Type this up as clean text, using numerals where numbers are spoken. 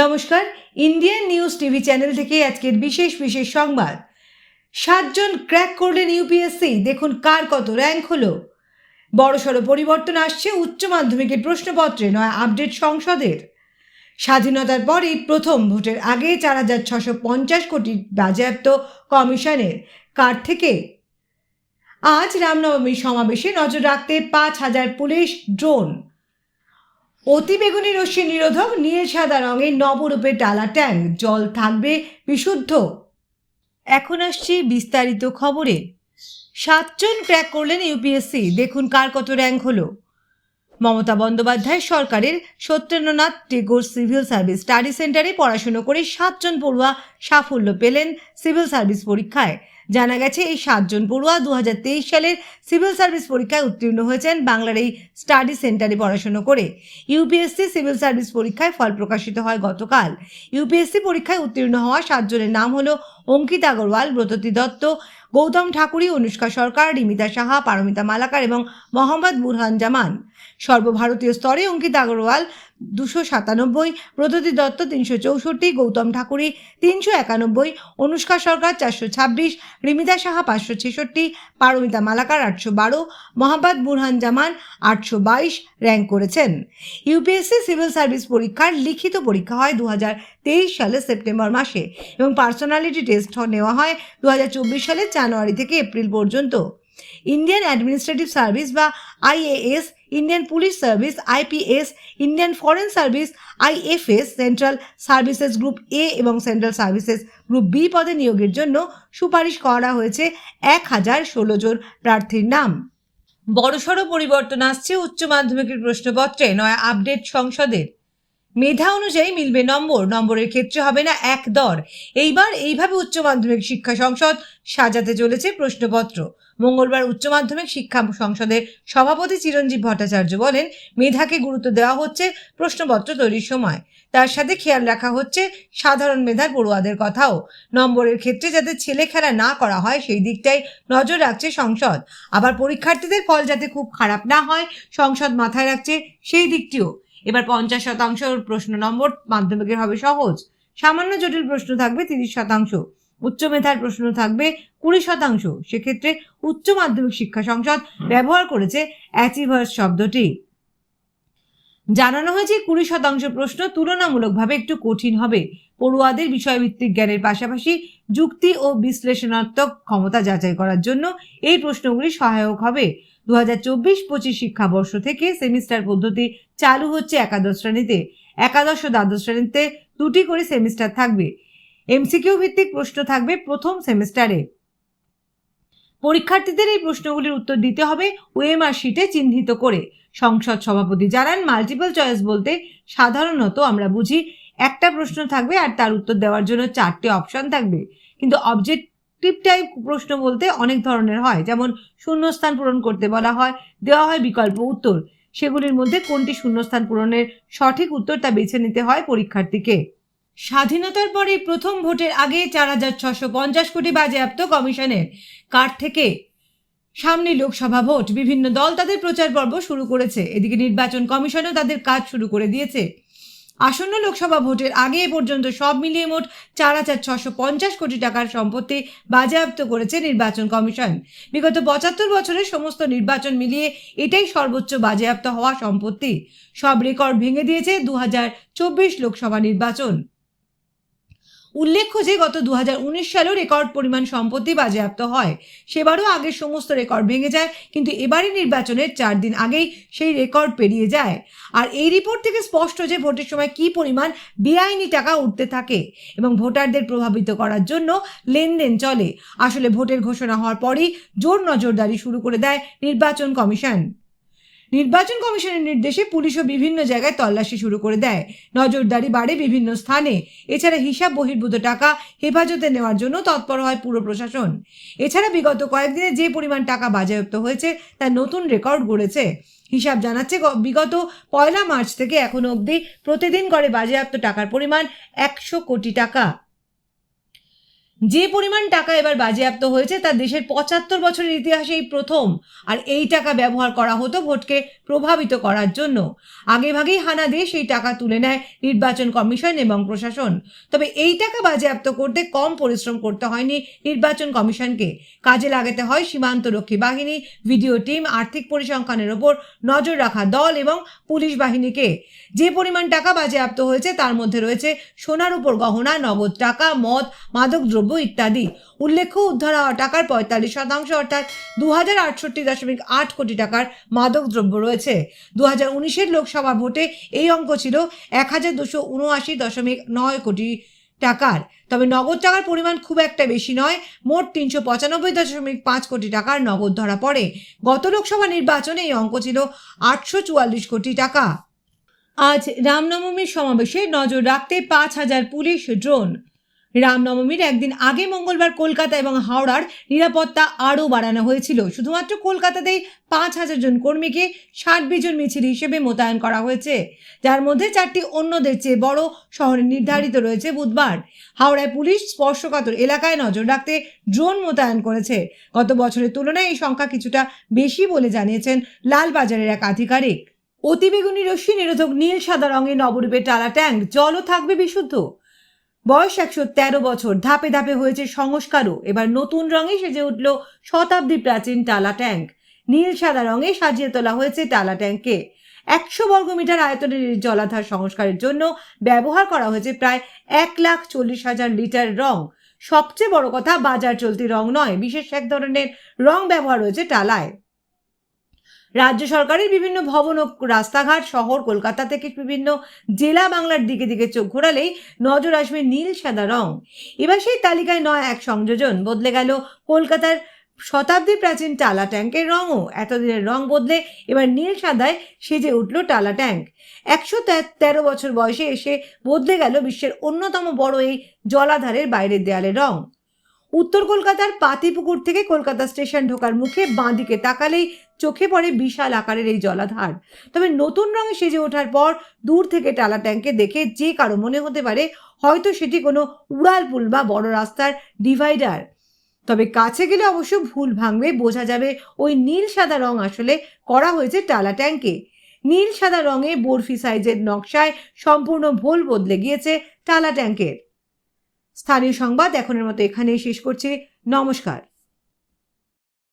নমস্কার, Indian news TV channel থেকে আজকের বিশেষ সংবাদ। 7 জন ক্র্যাক করলেন ইউপিএসসি, দেখুন কার কত র্যাঙ্ক হলো। বড়সড় পরিবর্তন আসছে উচ্চ মাধ্যমিকের প্রশ্নপত্রে, নয় আপডেট সংসদের। স্বাধীনতার পরই প্রথম ভোটের আগে 4,650 কোটি বাজেয়াপ্ত কমিশনের কার্ড থেকে। আজ রামনবমীর সমাবেশে নজর রাখতে 5,000 পুলিশ ড্রোন। অতি বেগুনি রশ্মি নিরোধক নীল সাদা রঙের নবরূপে টালা ট্যাঙ্ক, জল থাকবে বিশুদ্ধ। এখন আসছি বিস্তারিত খবরে। 7 জন ক্র্যাক করলেন ইউপিএসসি, দেখুন কার কত র্যাঙ্ক হলো। মমতা বন্দ্যোপাধ্যায় সরকারের Satyendranath Tagore civil service study সেন্টারে পড়াশুনো করে 7 জন পড়ুয়া সাফল্য পেলেন সিভিল সার্ভিস পরীক্ষায়। জানা গেছে, এই 7 জন পড়ুয়া 2023 সালের সিভিল সার্ভিস পরীক্ষায় উত্তীর্ণ হয়েছেন বাংলার এই স্টাডি সেন্টারে পড়াশুনো করে। ইউপিএসসি সিভিল সার্ভিস পরীক্ষায় ফল প্রকাশিত হয় গতকাল। ইউপিএসসি পরীক্ষায় উত্তীর্ণ হওয়া 7 জনের নাম হলো অঙ্কিত আগরওয়াল, ব্রততী দত্ত, গৌতম ঠাকুরি, অনুষ্কা সরকার, রিমিতা সাহা, পারমিতা মালাকার এবং মোহাম্মদ বুরহান জামান। সর্বভারতীয় স্তরে অঙ্কিত আগরওয়াল 297, ব্রততী দত্ত 364, গৌতম ঠাকুরি 391, অনুষ্কা সরকার 426, রিমিতা সাহা 566, পারমিতা মালাকার 812, মোহাম্মদ বুরহান জামান 822 র্যাঙ্ক করেছেন। ইউপিএসসি সিভিল সার্ভিস পরীক্ষার লিখিত পরীক্ষা হয় 2023 সালের সেপ্টেম্বর মাসে এবং পার্সোনালিটি টেস্ট নেওয়া হয় 2024 সালের জানুয়ারি থেকে এপ্রিল পর্যন্ত। ইন্ডিয়ান অ্যাডমিনিস্ট্রেটিভ সার্ভিস বা IAS, Indian police service IPS, Indian foreign service IFS, central services group এ এবং সেন্ট্রাল সার্ভিসেস গ্রুপ বি পদে নিয়োগের জন্য সুপারিশ করা হয়েছে 1016 জন প্রার্থীর নাম। বড়সড় পরিবর্তন আসছে উচ্চ মাধ্যমিকের প্রশ্নপত্রে, নয় আপডেট সংসদের। মেধা অনুযায়ী মিলবে নম্বরের ক্ষেত্রে হবে না এক দর। এইভাবে উচ্চ মাধ্যমিক শিক্ষা সংসদ সাজাতে চলেছে প্রশ্নপত্র। মঙ্গলবার উচ্চ মাধ্যমিক শিক্ষা সংসদের সভাপতি চিরঞ্জীব ভট্টাচার্য বলেন, মেধাকে গুরুত্ব দেওয়া হচ্ছে প্রশ্নপত্র তৈরির সময়। তার সাথে খেয়াল রাখা হচ্ছে সাধারণ মেধার পড়ুয়াদের কথাও। নম্বরের ক্ষেত্রে যাতে ছেলে খেলা না করা হয় সেই দিকটাই নজর রাখছে সংসদ। আবার পরীক্ষার্থীদের ফল যাতে খুব খারাপ না হয় সংসদ মাথায় রাখছে সেই দিকটিও। এবার 50% প্রশ্ন নম্বর মাধ্যমিকের হবে সহজ, সামান্য জটিল প্রশ্ন থাকবে 30%, উচ্চ মেধার প্রশ্ন থাকবে 20%। সেক্ষেত্রে উচ্চ মাধ্যমিক শিক্ষা সংসদ ব্যবহার করেছে অ্যাচিভার্স শব্দটি। জানানো হয়েছে 20% প্রশ্ন তুলনামূলকভাবে একটু কঠিন হবে। পড়ুয়াদের বিষয়ভিত্তিক জ্ঞানের পাশাপাশি যুক্তি ও বিশ্লেষণাত্মক ক্ষমতা যাচাই করার জন্য এই প্রশ্নগুলি সহায়ক হবে। 2024-25 শিক্ষাবর্ষ থেকে সেমিস্টার পদ্ধতি চালু হচ্ছে একাদশ শ্রেণীতে। একাদশ ও দ্বাদশ শ্রেণীতে 2টি করে সেমিস্টার থাকবে। এমসিকিউ ভিত্তিক প্রশ্ন থাকবে প্রথম সেমিস্টারে। পরীক্ষার্থীদের এই প্রশ্নগুলির উত্তর দিতে হবে ওএমআর শিটে চিহ্নিত করে। সংসদ সভাপতি জানান, মাল্টিপল চয়েস বলতে সাধারণত আমরা বুঝি একটা প্রশ্ন থাকবে আর তার উত্তর দেওয়ার জন্য 4টে অপশন থাকবে, কিন্তু অবজেক্টিভ টাইপ প্রশ্ন বলতে অনেক ধরনের হয়। যেমন শূন্যস্থান পূরণ করতে বলা হয়, দেওয়া হয় বিকল্প উত্তর, সেগুলির মধ্যে কোনটি শূন্যস্থান পূরণের সঠিক উত্তর তা বেছে নিতে হয় পরীক্ষার্থীকে। স্বাধীনতার পরে প্রথম ভোটের আগে 4,650 কোটি বাজেয়াপ্ত কমিশনের কার্ড থেকে। সামনে লোকসভা ভোট, বিভিন্ন দল তাদের প্রচার পর্ব শুরু করেছে। এদিকে নির্বাচন কমিশনও তাদের কাজ শুরু করে দিয়েছে। আসন্ন লোকসভা ভোটের আগে এ পর্যন্ত সব মিলিয়ে মোট 4,650 কোটি টাকার সম্পত্তি বাজেয়াপ্ত করেছে নির্বাচন কমিশন। বিগত 75 বছরের সমস্ত নির্বাচন মিলিয়ে এটাই সর্বোচ্চ বাজেয়াপ্ত হওয়া সম্পত্তি। সব রেকর্ড ভেঙে দিয়েছে 2024 লোকসভা নির্বাচন। উল্লেখ্য যে গত 2019 সালেও রেকর্ড পরিমাণ সম্পত্তি বাজেয়াপ্ত হয়। সেবারও আগের সমস্ত রেকর্ড ভেঙে যায়, কিন্তু এবারে নির্বাচনের 4 দিন আগেই সেই রেকর্ড পেরিয়ে যায়। আর এই রিপোর্ট থেকে স্পষ্ট যে ভোটের সময় কী পরিমাণ বেআইনি টাকা উঠতে থাকে এবং ভোটারদের প্রভাবিত করার জন্য লেনদেন চলে। আসলে ভোটের ঘোষণা হওয়ার পরই জোর নজরদারি শুরু করে দেয় নির্বাচন কমিশন। নির্বাচন কমিশনের নির্দেশে পুলিশও বিভিন্ন জায়গায় তল্লাশি শুরু করে দেয়। নজরদারি বাড়ে বিভিন্ন স্থানে। এছাড়া হিসাব বহির্ভূত টাকা হেফাজতে নেওয়ার জন্য তৎপর হয় পুরো প্রশাসন। এছাড়া বিগত কয়েকদিনে যে পরিমাণ টাকা বাজেয়াপ্ত হয়েছে তার নতুন রেকর্ড গড়েছে। হিসাব জানাচ্ছে বিগত 1 মার্চ থেকে এখনো অবধি প্রতিদিন গড়ে বাজেয়াপ্ত টাকার পরিমাণ 100 কোটি টাকা। যে পরিমাণ টাকা এবার বাজেয়াপ্ত হয়েছে তা দেশের ৭৫ বছরের ইতিহাসে এই প্রথম। আর এই টাকা ব্যবহার করা হতো ভোটকে প্রভাবিত করার জন্য। আগেভাগেই হানা দিয়ে সেই টাকা তুলে নেয় নির্বাচন কমিশন এবং প্রশাসন। তবে এই টাকা বাজেয়াপ্ত করতে কম পরিশ্রম করতে হয়নি নির্বাচন কমিশনকে। কাজে লাগাতে হয় সীমান্তরক্ষী বাহিনী, ভিডিও টিম, আর্থিক পরিসংখ্যানের ওপর নজর রাখা দল এবং পুলিশ বাহিনীকে। যে পরিমাণ টাকা বাজেয়াপ্ত হয়েছে তার মধ্যে রয়েছে সোনার উপর গহনা, নগদ টাকা, মদ, মাদকদ্রব্য ইত্যাদি। উল্লেখ্য, উদ্ধার হওয়া টাকার ৪৫% অর্থাৎ ২০৬৮.৮ কোটি টাকার মাদকদ্রব্য রয়েছে। ২০১৯-এর লোকসভা ভোটে এই অঙ্ক ছিল ১,২৭৯.৯ কোটি টাকার। তবে নগদ টাকার পরিমাণ খুব একটা বেশি নয়, মোট ৩৯৫.৫ কোটি টাকার নগদ ধরা পড়ে। গত লোকসভা নির্বাচনে এই অঙ্ক ছিল ৮৪৪ কোটি টাকা। আজ রামনবমীর সমাবেশে নজর রাখতে ৫,০০০ পুলিশ ড্রোন। রামনবমীর একদিন আগে মঙ্গলবার কলকাতা এবং হাওড়ার নিরাপত্তা আরও বাড়ানো হয়েছিল। শুধুমাত্র কলকাতাতেই ৫,০০০ জন কর্মীকে ৬০ বিজন মিছিল হিসেবে মোতায়েন করা হয়েছে, যার মধ্যে ৪টি অন্যদের চেয়ে বড় শহরে নির্ধারিত রয়েছে বুধবার। হাওড়ায় পুলিশ স্পর্শকাতর এলাকায় নজর রাখতে ড্রোন মোতায়েন করেছে। গত বছরের তুলনায় এই সংখ্যা কিছুটা বেশি বলে জানিয়েছেন লালবাজারের এক আধিকারিক। অতিবেগুনি রশ্মি নিরোধক নীল সাদা রঙের নবরূপে টালা ট্যাঙ্ক, জলও থাকবে বিশুদ্ধ। বয়স ১১৩ বছর, ধাপে ধাপে হয়েছে সংস্কারও। এবার নতুন রঙে সেজে উঠল শতাব্দী প্রাচীন টালা ট্যাঙ্ক। নীল সাদা রঙে সাজিয়ে তোলা হয়েছে টালা ট্যাঙ্কে। ১০০ বর্গমিটার আয়তনের এই জলাধার সংস্কারের জন্য ব্যবহার করা হয়েছে প্রায় ১,৪০,০০০ লিটার রং। সবচেয়ে বড় কথা, বাজার চলতি রং নয়, বিশেষ এক ধরনের রং ব্যবহার হয়েছে টালায়। রাজ্য সরকারের বিভিন্ন ভবন ও রাস্তাঘাট, শহর কলকাতা থেকে বিভিন্ন জেলা বাংলার দিকে দিকে চোখ ঘোরালেই নজর আসবে নীল সাদা রং। এবার সেই তালিকায় নয় এক সংযোজন, বদলে গেল কলকাতার শতাব্দী প্রাচীন টালা ট্যাঙ্কের রঙও। এতদিনের রং বদলে এবার নীল সাদায় সেজে উঠল টালা ট্যাঙ্ক। ১১৩ বছর বয়সে এসে বদলে গেল বিশ্বের অন্যতম বড় এই জলাধারের বাইরের দেয়ালের রং। উত্তর কলকাতার পাতিপুকুর থেকে কলকাতা স্টেশন ঢোকার মুখে বাঁদিকে তাকালেই চোখে পড়ে বিশাল আকারের এই জলাধার। তবে নতুন রঙে সেজে ওঠার পর দূর থেকে টালা ট্যাঙ্কে দেখে যে কারো মনে হতে পারে হয়তো সেটি কোনো উড়ালপুল বা বড় রাস্তার ডিভাইডার। তবে কাছে গেলে অবশ্য ভুল ভাঙবে, বোঝা যাবে ওই নীল সাদা রং আসলে করা হয়েছে টালা ট্যাঙ্কে। নীল সাদা রঙে বরফি সাইজের নকশায় সম্পূর্ণ ভোল বদলে গিয়েছে টালা ট্যাঙ্কের। স্থানীয় সংবাদ এখনের মতো এখানেই শেষ করছি। নমস্কার।